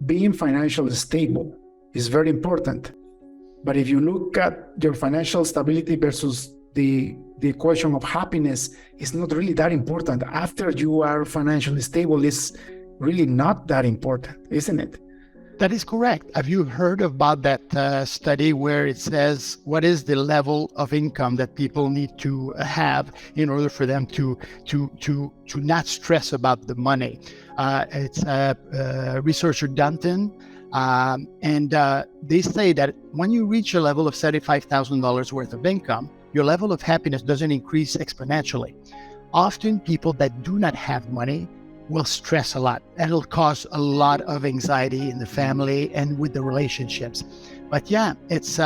being financially stable is very important. But if you look at your financial stability versus the equation of happiness, it's not really that important. After you are financially stable, it's really not that important, isn't it? That is correct. Have you heard about that study where it says what is the level of income that people need to have in order for them to not stress about the money? It's researcher Dunton, and they say that when you reach a level of $75,000 worth of income, your level of happiness doesn't increase exponentially. Often people that do not have money will stress a lot. It'll cause a lot of anxiety in the family and with the relationships. But yeah, it's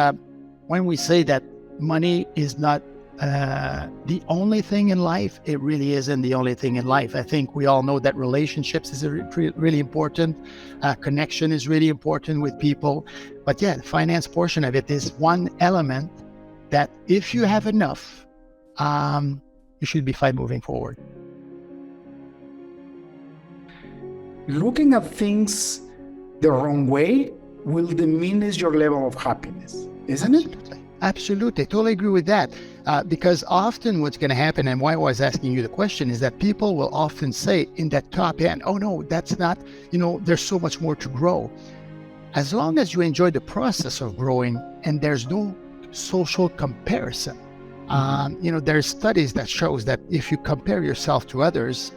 when we say that money is not the only thing in life, it really isn't the only thing in life. I think we all know that relationships is really important. Connection is really important with people. But yeah, the finance portion of it is one element that if you have enough, you should be fine moving forward. Looking at things the wrong way will diminish your level of happiness, isn't it? Absolutely. Totally agree with that. Because often what's going to happen, and why I was asking you the question, is that people will often say in that top end, oh no, that's not, there's so much more to grow. As long as you enjoy the process of growing and there's no social comparison. There's studies that shows that if you compare yourself to others,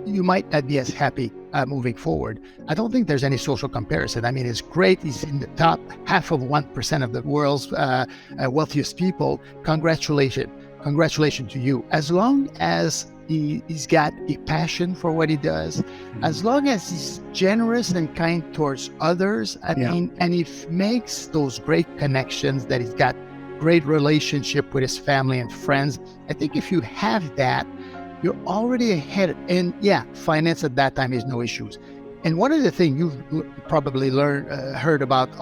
you might not be as happy moving forward. I don't think there's any social comparison. I mean, it's great. He's in the top half of 1% of the world's wealthiest people. Congratulations to you. As long as he's got a passion for what he does, as long as he's generous and kind towards others, and he makes those great connections, that he's got great relationship with his family and friends. I think if you have that, you're already ahead. And yeah, finance at that time is no issues. And one of the things you've probably heard about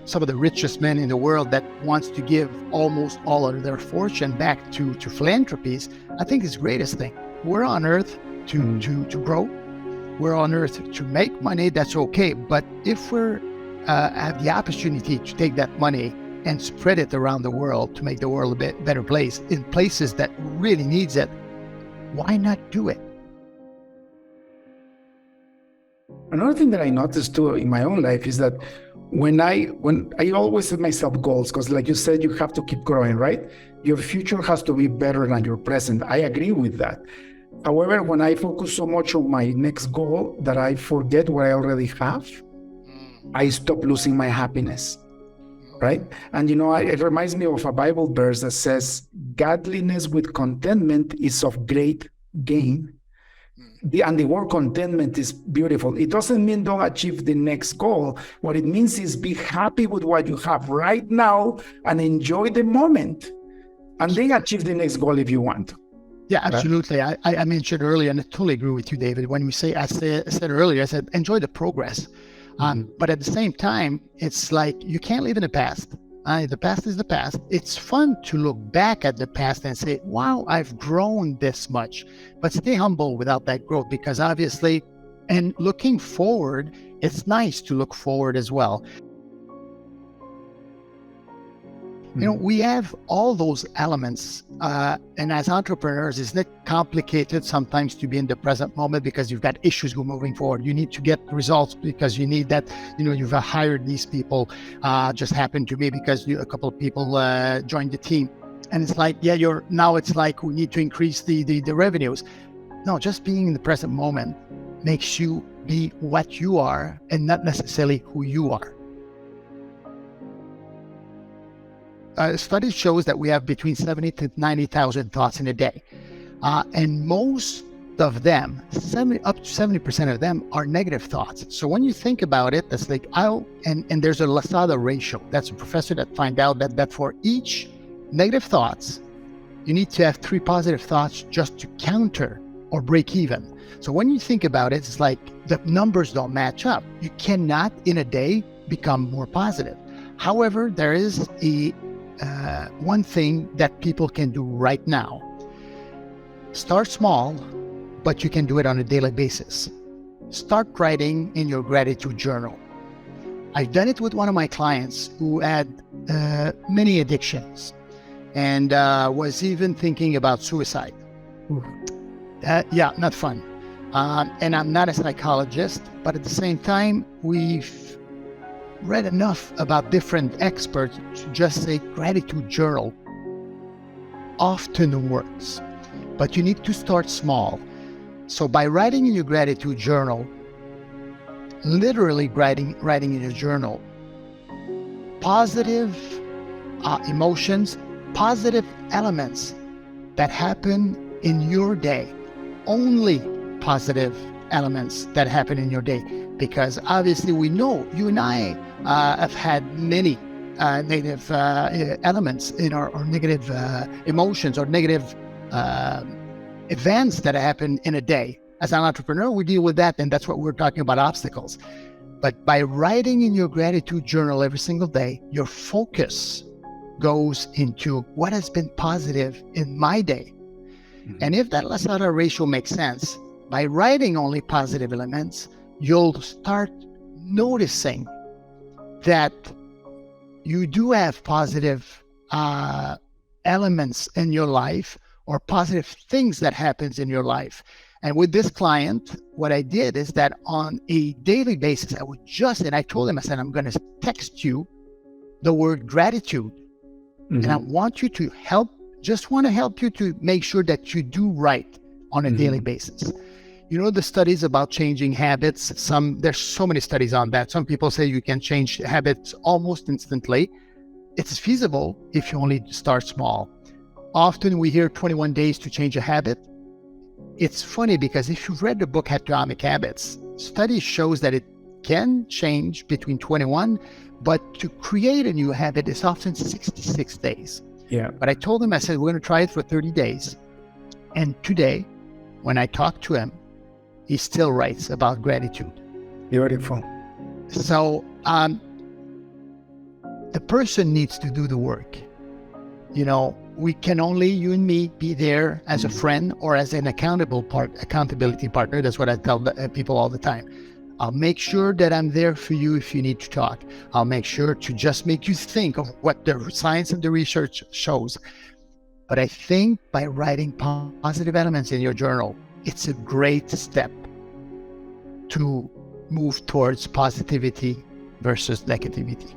some of the richest men in the world that wants to give almost all of their fortune back to philanthropies. I think it's the greatest thing. We're on earth to grow. We're on earth to make money. That's okay. But if we're have the opportunity to take that money and spread it around the world to make the world a better place in places that really needs it, why not do it? Another thing that I noticed too in my own life is that when I always set myself goals, because like you said, you have to keep growing, right? Your future has to be better than your present. I agree with that. However, when I focus so much on my next goal that I forget what I already have, I stop losing my happiness. Right? And it reminds me of a Bible verse that says, godliness with contentment is of great gain. And the word contentment is beautiful. It doesn't mean don't achieve the next goal. What it means is be happy with what you have right now and enjoy the moment. And then achieve the next goal if you want. Yeah, absolutely. I mentioned earlier, and I totally agree with you, David. When we say, I said earlier, I said, enjoy the progress. But at the same time, it's like you can't live in the past. The past is the past. It's fun to look back at the past and say, wow, I've grown this much. But stay humble without that growth, because obviously, and looking forward, it's nice to look forward as well. We have all those elements, and as entrepreneurs, it's not complicated sometimes to be in the present moment because you've got issues moving forward. You need to get results because you need that. You've hired these people. Just happened to me because a couple of people joined the team, and it's like, now it's like we need to increase the revenues. No, just being in the present moment makes you be what you are and not necessarily who you are. Study shows that we have between 70 to 90,000 thoughts in a day. And most of them, up to 70% of them are negative thoughts. So when you think about it, that's like, and there's a Lasada ratio. That's a professor that find out that for each negative thoughts, you need to have 3 positive thoughts just to counter or break even. So when you think about it, it's like the numbers don't match up. You cannot in a day become more positive. However, there is one thing that people can do right now. Start small, but you can do it on a daily basis. start writing in your gratitude journal. I've done it with one of my clients who had many addictions and was even thinking about suicide. Yeah, not fun. And I'm not a psychologist, but at the same time, we've read enough about different experts to just say gratitude journal often works, but you need to start small. So by writing in your gratitude journal, literally writing in your journal, positive emotions, positive elements that happen in your day, only positive elements that happen in your day, because obviously we know you and I have had many negative elements in our negative emotions or negative events that happen in a day. As an entrepreneur, we deal with that, and that's what we're talking about, obstacles. But by writing in your gratitude journal every single day, your focus goes into what has been positive in my day. Mm-hmm. And if that Lasada ratio makes sense, by writing only positive elements, you'll start noticing that you do have positive elements in your life or positive things that happens in your life. And with this client, what I did is that on a daily basis, I would and I told him, I said, I'm going to text you the word gratitude. Mm-hmm. And I want you to want to help you to make sure that you do right on a mm-hmm. daily basis. You know, the studies about changing habits, there's so many studies on that. Some people say you can change habits almost instantly. It's feasible if you only start small. Often we hear 21 days to change a habit. It's funny because if you've read the book Atomic Habits, study shows that it can change between 21, but to create a new habit is often 66 days. Yeah. But I told him, I said, we're going to try it for 30 days. And today, when I talk to him, he still writes about gratitude. Beautiful. So the person needs to do the work. You know, we can only, you and me, be there as a friend or as an accountability partner. That's what I tell people all the time. I'll make sure that I'm there for you if you need to talk. I'll make sure to just make you think of what the science and the research shows. But I think by writing positive elements in your journal, it's a great step to move towards positivity versus negativity.